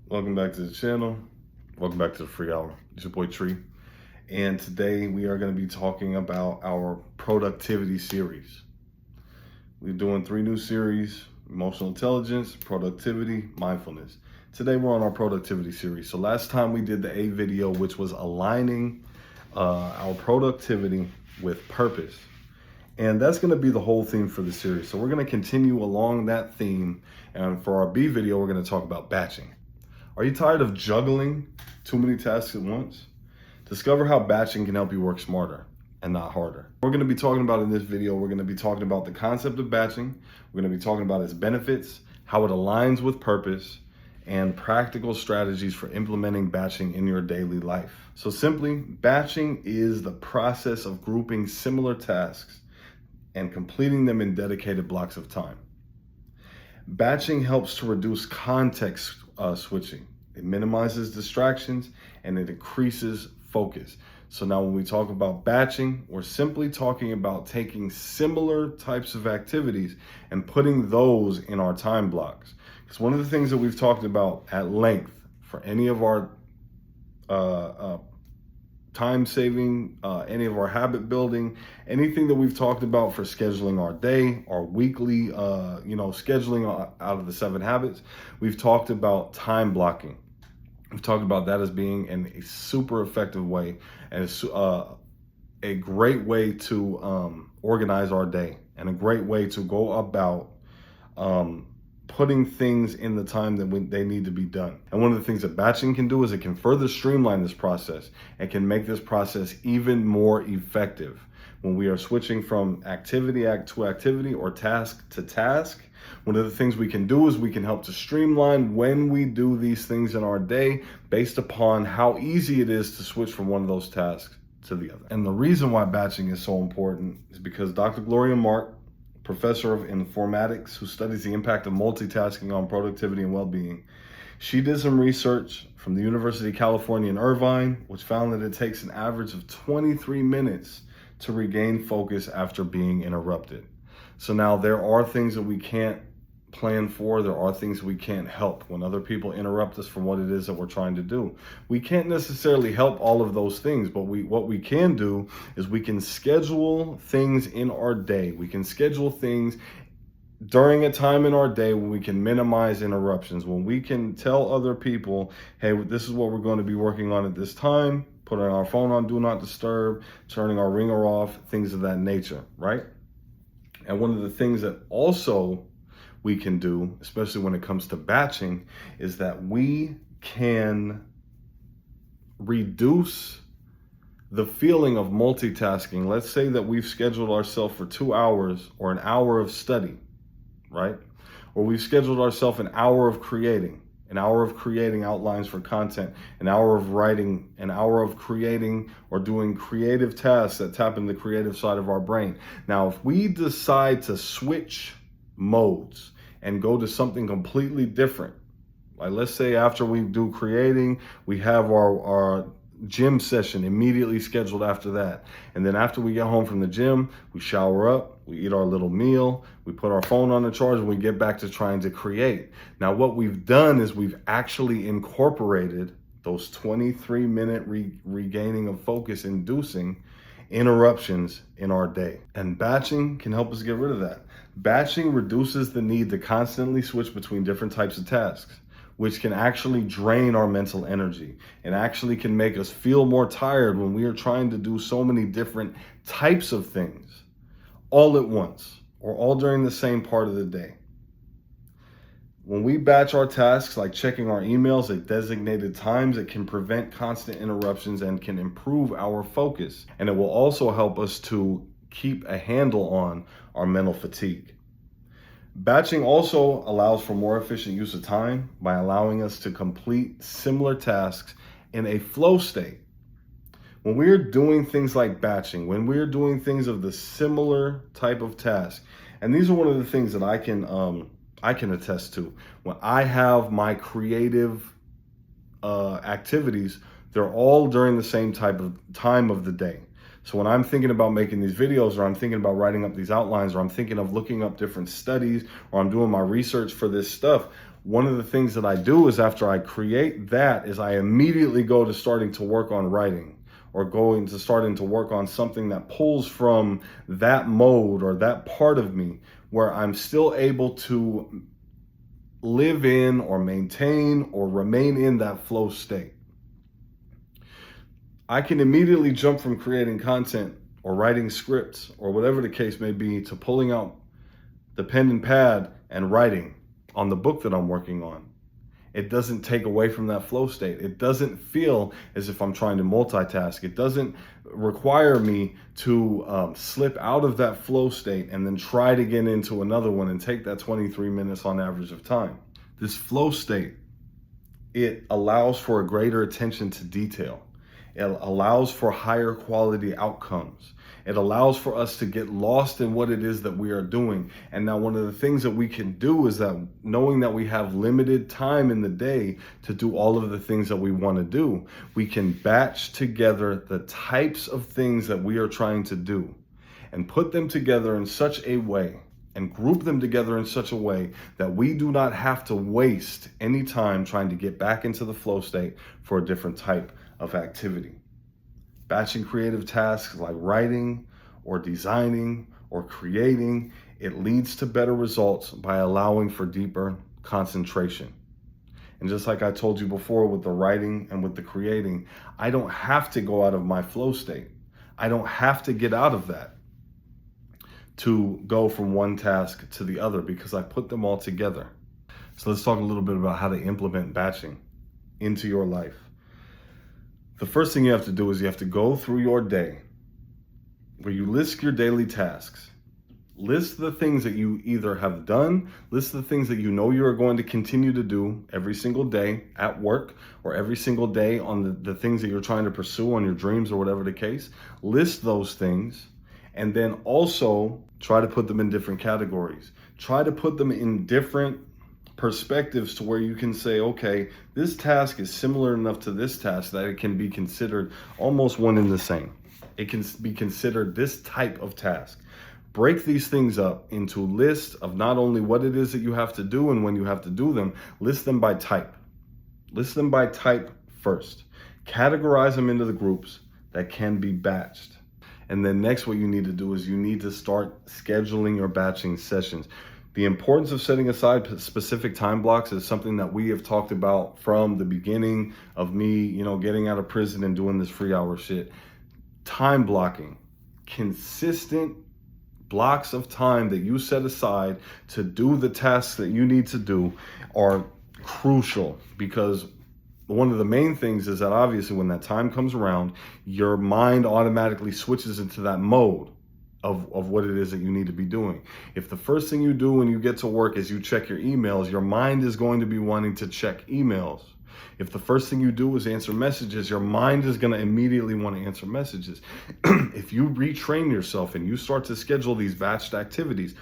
Welcome back to the channel. Welcome back to the Free Hour. It's your boy Tree. And today we are going to be talking about our productivity series. We're doing 3 new series: emotional intelligence, productivity, mindfulness. Today we're on our productivity series. So last time we did the A video, which was aligning our productivity with purpose. And that's going to be the whole theme for the series. So we're going to continue along that theme. And for our B video, we're going to talk about batching. Are you tired of juggling too many tasks at once? Discover how batching can help you work smarter and not harder. We're going to be talking about in this video, we're going to be talking about the concept of batching. We're going to be talking about its benefits, how it aligns with purpose, and practical strategies for implementing batching in your daily life. So simply, batching is the process of grouping similar tasks and completing them in dedicated blocks of time. Batching helps to reduce context switching. It minimizes distractions and it increases focus. So now when we talk about batching, we're simply talking about taking similar types of activities and putting those in our time blocks. Because one of the things that we've talked about at length for any of our time saving, any of our habit building, anything that we've talked about for scheduling our day, our weekly, scheduling out of the 7 habits, we've talked about time blocking. We've talked about that as being a super effective way and a great way to organize our day and a great way to go about putting things in the time that they need to be done. And one of the things that batching can do is it can further streamline this process and can make this process even more effective. When we are switching from activity to activity or task to task, one of the things we can do is we can help to streamline when we do these things in our day based upon how easy it is to switch from one of those tasks to the other. And the reason why batching is so important is because Dr. Gloria Mark, professor of informatics who studies the impact of multitasking on productivity and well-being, she did some research from the University of California in Irvine, which found that it takes an average of 23 minutes to regain focus after being interrupted. So now there are things that we can't plan for. There are things we can't help when other people interrupt us from what it is that we're trying to do. We can't necessarily help all of those things, but what we can do is we can schedule things in our day. We can schedule things during a time in our day when we can minimize interruptions, when we can tell other people, hey, this is what we're going to be working on at this time, putting our phone on do not disturb, turning our ringer off, things of that nature, right? And one of the things that also we can do, especially when it comes to batching, is that we can reduce the feeling of multitasking. Let's say that we've scheduled ourselves for 2 hours or an hour of study, right? Or we've scheduled ourselves an hour of creating outlines for content, an hour of writing, an hour of creating or doing creative tasks that tap into the creative side of our brain. Now, if we decide to switch modes and go to something completely different, like let's say after we do creating, we have our gym session immediately scheduled after that. And then after we get home from the gym, we shower up, we eat our little meal, we put our phone on the charge, and we get back to trying to create. Now, what we've done is we've actually incorporated those 23-minute regaining of focus inducing interruptions in our day. And batching can help us get rid of that. Batching reduces the need to constantly switch between different types of tasks, which can actually drain our mental energy and actually can make us feel more tired when we are trying to do so many different types of things all at once or all during the same part of the day. When we batch our tasks, like checking our emails at designated times, it can prevent constant interruptions and can improve our focus. And it will also help us to keep a handle on our mental fatigue. Batching also allows for more efficient use of time by allowing us to complete similar tasks in a flow state. When we're doing things like batching, when we're doing things of the similar type of task, and these are one of the things that I can attest to. When I have my creative activities, they're all during the same type of time of the day. So when I'm thinking about making these videos, or I'm thinking about writing up these outlines, or I'm thinking of looking up different studies, or I'm doing my research for this stuff, one of the things that I do is after I create that is I immediately go to starting to work on writing, or going to starting to work on something that pulls from that mode or that part of me where I'm still able to live in or maintain or remain in that flow state. I can immediately jump from creating content or writing scripts or whatever the case may be to pulling out the pen and pad and writing on the book that I'm working on. It doesn't take away from that flow state. It doesn't feel as if I'm trying to multitask. It doesn't require me to slip out of that flow state and then try to get into another one and take that 23 minutes on average of time. This flow state, it allows for a greater attention to detail. It allows for higher quality outcomes. It allows for us to get lost in what it is that we are doing. And now one of the things that we can do is that knowing that we have limited time in the day to do all of the things that we want to do, we can batch together the types of things that we are trying to do and put them together in such a way and group them together in such a way that we do not have to waste any time trying to get back into the flow state for a different type of activity. Batching creative tasks like writing or designing or creating, it leads to better results by allowing for deeper concentration. And just like I told you before with the writing and with the creating, I don't have to go out of my flow state. I don't have to get out of that to go from one task to the other because I put them all together. So let's talk a little bit about how to implement batching into your life. The first thing you have to do is you have to go through your day where you list your daily tasks. List the things that you either have done, list the things that you know you are going to continue to do every single day at work or every single day on the things that you're trying to pursue on your dreams or whatever the case. List those things and then also try to put them in different categories. Try to put them in different perspectives to where you can say, okay, this task is similar enough to this task that it can be considered almost one and the same. It can be considered this type of task. Break these things up into lists of not only what it is that you have to do and when you have to do them, list them by type. List them by type first. Categorize them into the groups that can be batched. And then next, what you need to do is you need to start scheduling your batching sessions. The importance of setting aside specific time blocks is something that we have talked about from the beginning of me, getting out of prison and doing this free hour shit. Time blocking, consistent blocks of time that you set aside to do the tasks that you need to do are crucial, because one of the main things is that obviously when that time comes around, your mind automatically switches into that mode of what it is that you need to be doing. If the first thing you do when you get to work is you check your emails, your mind is going to be wanting to check emails. If the first thing you do is answer messages, your mind is going to immediately want to answer messages. If you retrain yourself and you start to schedule these batched activities,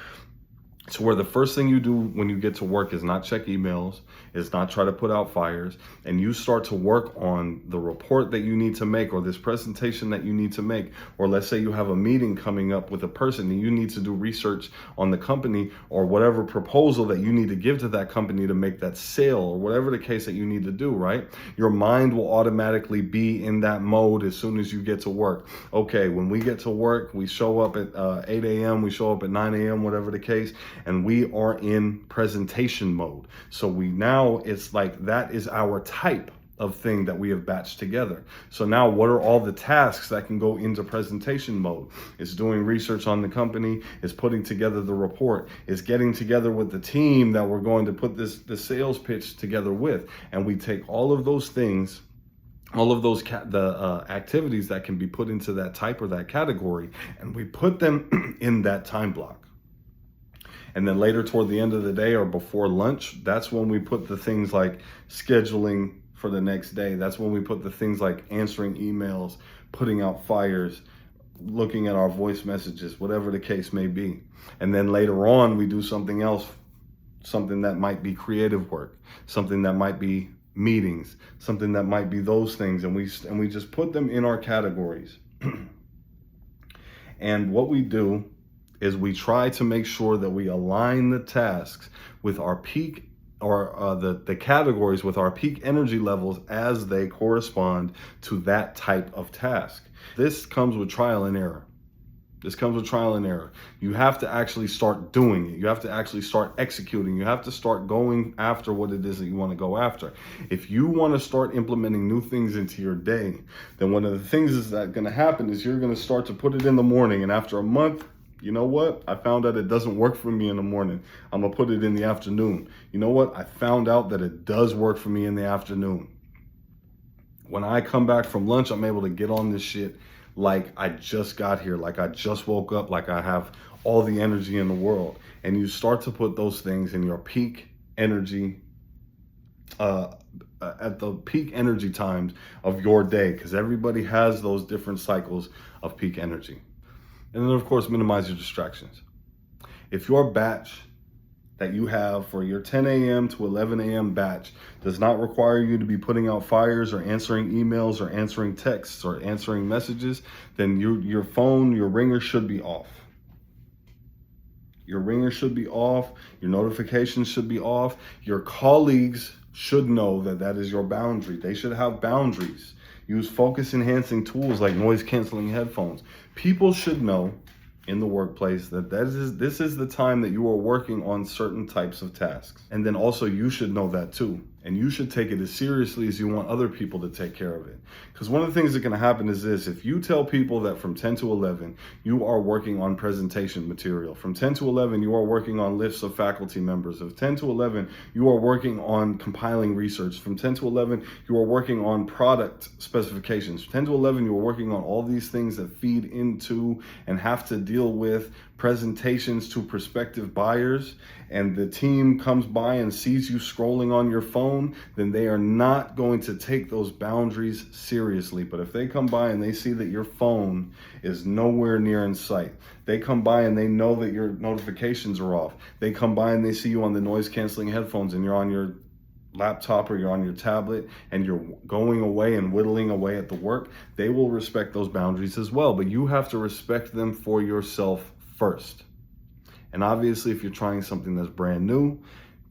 so where the first thing you do when you get to work is not check emails, is not try to put out fires, and you start to work on the report that you need to make or this presentation that you need to make, or let's say you have a meeting coming up with a person and you need to do research on the company or whatever proposal that you need to give to that company to make that sale or whatever the case that you need to do, right? Your mind will automatically be in that mode as soon as you get to work. Okay, when we get to work, we show up at 8 a.m., we show up at 9 a.m., whatever the case, and we are in presentation mode. So it's like that is our type of thing that we have batched together. So now what are all the tasks that can go into presentation mode? It's doing research on the company, it's putting together the report, it's getting together with the team that we're going to put the sales pitch together with. And we take all of those things, all of those activities that can be put into that type or that category, and we put them in that time block. And then later toward the end of the day or before lunch, that's when we put the things like scheduling for the next day. That's when we put the things like answering emails, putting out fires, looking at our voice messages, whatever the case may be. And then later on, we do something else, something that might be creative work, something that might be meetings, something that might be those things. And we just put them in our categories. And what we do is we try to make sure that we align the tasks with our peak or the categories with our peak energy levels as they correspond to that type of task. This comes with trial and error. This comes with trial and error. You have to actually start doing it. You have to actually start executing. You have to start going after what it is that you want to go after. If you want to start implementing new things into your day, then one of the things is that going to happen is you're going to start to put it in the morning. And after a month, you know what? I found out it doesn't work for me in the morning. I'm going to put it in the afternoon. You know what? I found out that it does work for me in the afternoon. When I come back from lunch, I'm able to get on this shit like I just got here, like I just woke up, like I have all the energy in the world. And you start to put those things in your peak energy, at the peak energy times of your day, because everybody has those different cycles of peak energy. And then, of course, minimize your distractions. If your batch that you have for your 10 a.m. to 11 a.m. batch does not require you to be putting out fires or answering emails or answering texts or answering messages, then your phone, your ringer should be off. Your ringer should be off. Your notifications should be off. Your colleagues should know that that is your boundary. They should have boundaries. Use focus enhancing tools like noise canceling headphones. People should know in the workplace that this is the time that you are working on certain types of tasks. And then also you should know that too. And you should take it as seriously as you want other people to take care of it. Because one of the things that can happen is this: if you tell people that from 10 to 11, you are working on presentation material. From 10 to 11, you are working on lists of faculty members. Of 10 to 11, you are working on compiling research. From 10 to 11, you are working on product specifications. From 10 to 11, you are working on all these things that feed into and have to deal with presentations to prospective buyers, and the team comes by and sees you scrolling on your phone, then they are not going to take those boundaries seriously. But if they come by and they see that your phone is nowhere near in sight, they come by and they know that your notifications are off, they come by and they see you on the noise canceling headphones and you're on your laptop or you're on your tablet and you're going away and whittling away at the work, they will respect those boundaries as well. But you have to respect them for yourself first. And obviously, if you're trying something that's brand new,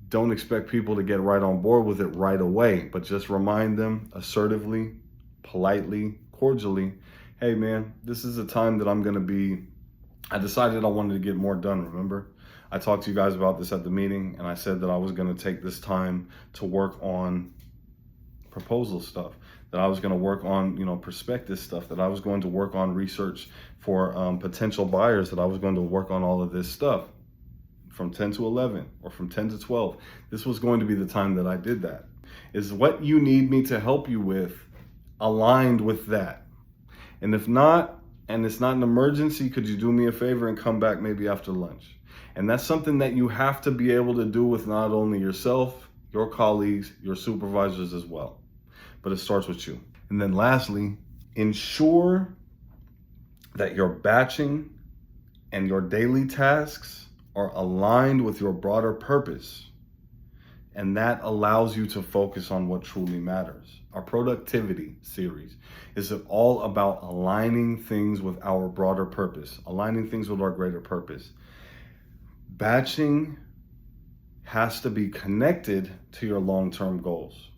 don't expect people to get right on board with it right away, but just remind them assertively, politely, cordially, hey man, this is a time that I decided I wanted to get more done, remember? I talked to you guys about this at the meeting, and I said that I was going to take this time to work on proposal stuff, that I was going to work on, prospectus stuff, that I was going to work on research for potential buyers, that I was going to work on all of this stuff from 10 to 11 or from 10 to 12. This was going to be the time that I did that. Is what you need me to help you with aligned with that? And if not, and it's not an emergency, could you do me a favor and come back maybe after lunch? And that's something that you have to be able to do with not only yourself, your colleagues, your supervisors as well. But it starts with you. And then lastly, ensure that your batching and your daily tasks are aligned with your broader purpose. And that allows you to focus on what truly matters. Our productivity series is all about aligning things with our broader purpose, aligning things with our greater purpose. Batching has to be connected to your long-term goals.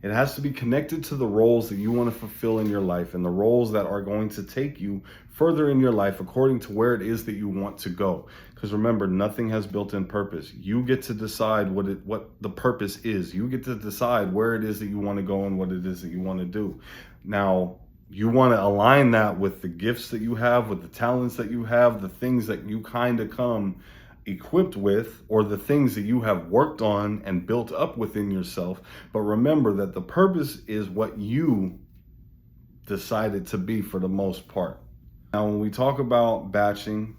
It has to be connected to the roles that you want to fulfill in your life and the roles that are going to take you further in your life according to where it is that you want to go. Because remember, nothing has built-in purpose. You get to decide what the purpose is. You get to decide where it is that you want to go and what it is that you want to do. Now, you want to align that with the gifts that you have, with the talents that you have, the things that you kind of come equipped with, or the things that you have worked on and built up within yourself. But remember that the purpose is what you decided to be for the most part. Now, when we talk about batching,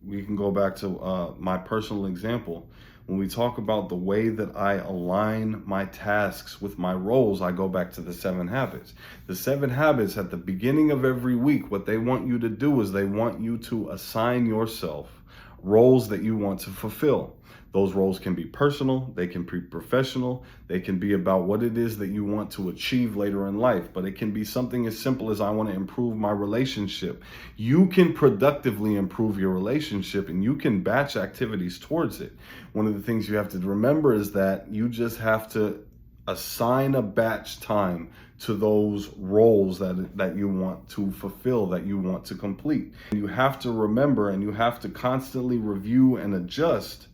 we can go back to my personal example. When we talk about the way that I align my tasks with my roles, I go back to the 7 habits. The 7 habits at the beginning of every week, what they want you to do is they want you to assign yourself roles that you want to fulfill. Those roles can be personal, they can be professional, they can be about what it is that you want to achieve later in life, but it can be something as simple as I want to improve my relationship. You can productively improve your relationship and you can batch activities towards it. One of the things you have to remember is that you just have to assign a batch time to those roles that you want to fulfill, that you want to complete. You have to remember and you have to constantly review and adjust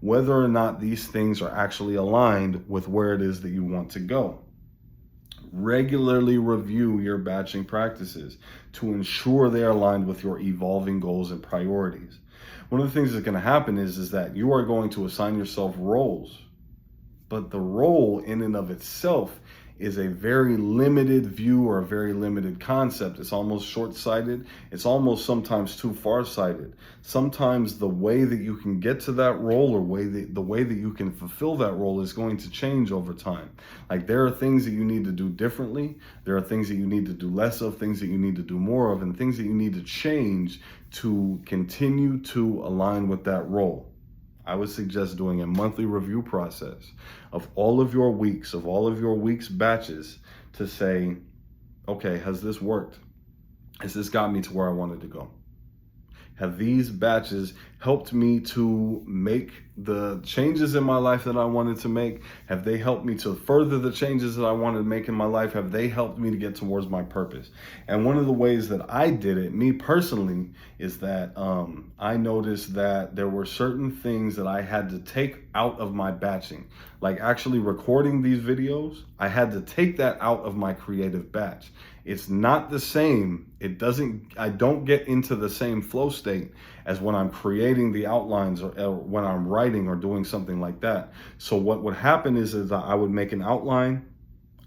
whether or not these things are actually aligned with where it is that you want to go. Regularly review your batching practices to ensure they're aligned with your evolving goals and priorities. One of the things that's going to happen is that you are going to assign yourself roles, but the role in and of itself is a very limited view or a very limited concept. It's almost short-sighted. It's almost sometimes too far-sighted. Sometimes the way that you can get to that role or the way that you can fulfill that role is going to change over time. Like there are things that you need to do differently. There are things that you need to do less of, things that you need to do more of, and things that you need to change to continue to align with that role. I would suggest doing a monthly review process of all of your week's batches to say, okay, has this worked? Has this got me to where I wanted to go? Have these batches helped me to make the changes in my life that I wanted to make? Have they helped me to further the changes that I wanted to make in my life? Have they helped me to get towards my purpose? And one of the ways that I did it, me personally, is that I noticed that there were certain things that I had to take out of my batching. Like actually recording these videos, I had to take that out of my creative batch. It's not the same. I don't get into the same flow state as when I'm creating the outlines or when I'm writing or doing something like that. So what would happen is that I would make an outline,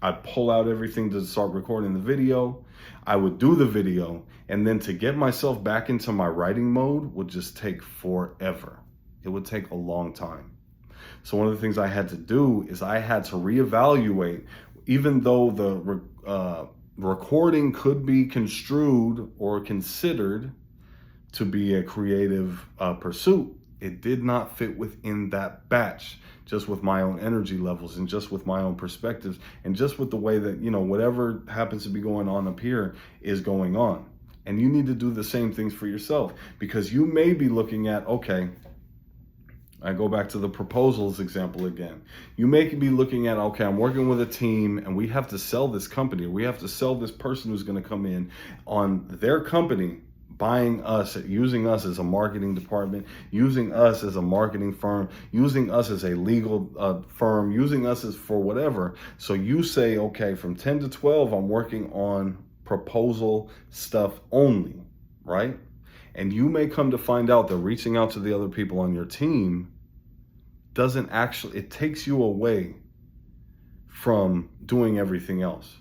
I'd pull out everything to start recording the video, I would do the video, and then to get myself back into my writing mode would just take forever. It would take a long time. So one of the things I had to do is I had to reevaluate, even though the recording could be construed or considered to be a creative pursuit, it did not fit within that batch, just with my own energy levels and just with my own perspectives and just with the way that, whatever happens to be going on up here is going on. And you need to do the same things for yourself, because you may be looking at, okay, I go back to the proposals example again. You may be looking at, okay, I'm working with a team and we have to sell this company. We have to sell this person who's going to come in on their company, buying us, using us as a marketing department, using us as a marketing firm, using us as a legal firm, using us as for whatever. So you say, okay, from 10 to 12, I'm working on proposal stuff only, right? And you may come to find out that reaching out to the other people on your team it takes you away from doing everything else.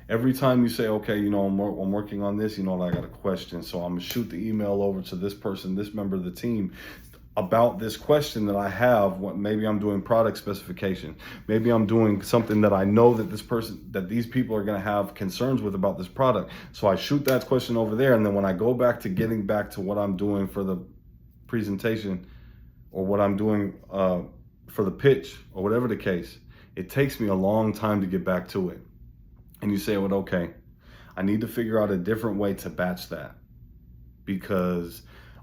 Every time you say, okay, I'm working on this, I got a question. So I'm gonna shoot the email over to this person, this member of the team about this question that I have. Maybe I'm doing product specification. Maybe I'm doing something that I know that these people are going to have concerns with about this product. So I shoot that question over there. And then when I go back to getting back to what I'm doing for the presentation or what I'm doing for the pitch or whatever the case, it takes me a long time to get back to it. And you say, well, okay, I need to figure out a different way to batch that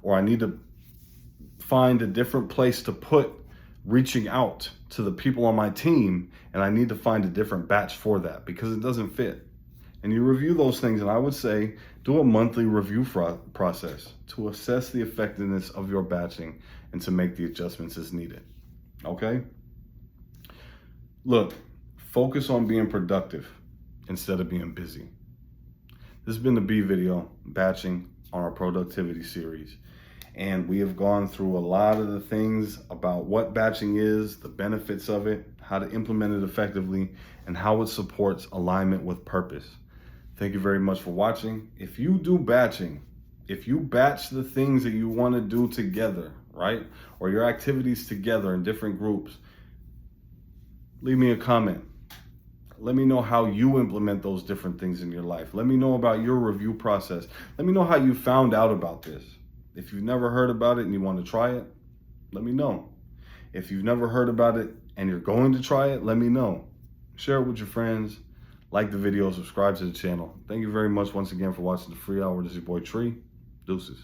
or I need to find a different place to put reaching out to the people on my team, and I need to find a different batch for that because it doesn't fit. And you review those things, and I would say do a monthly review process to assess the effectiveness of your batching and to make the adjustments as needed. Okay? Look, focus on being productive instead of being busy. This has been the B video, batching, on our productivity series. And we have gone through a lot of the things about what batching is, the benefits of it, how to implement it effectively, and how it supports alignment with purpose. Thank you very much for watching. If you do batching, if you batch the things that you want to do together, right? Or your activities together in different groups, leave me a comment. Let me know how you implement those different things in your life. Let me know about your review process. Let me know how you found out about this. If you've never heard about it and you want to try it, let me know. If you've never heard about it and you're going to try it, let me know. Share it with your friends. Like the video, subscribe to the channel. Thank you very much once again for watching the free hour. This is your boy Tree. Deuces.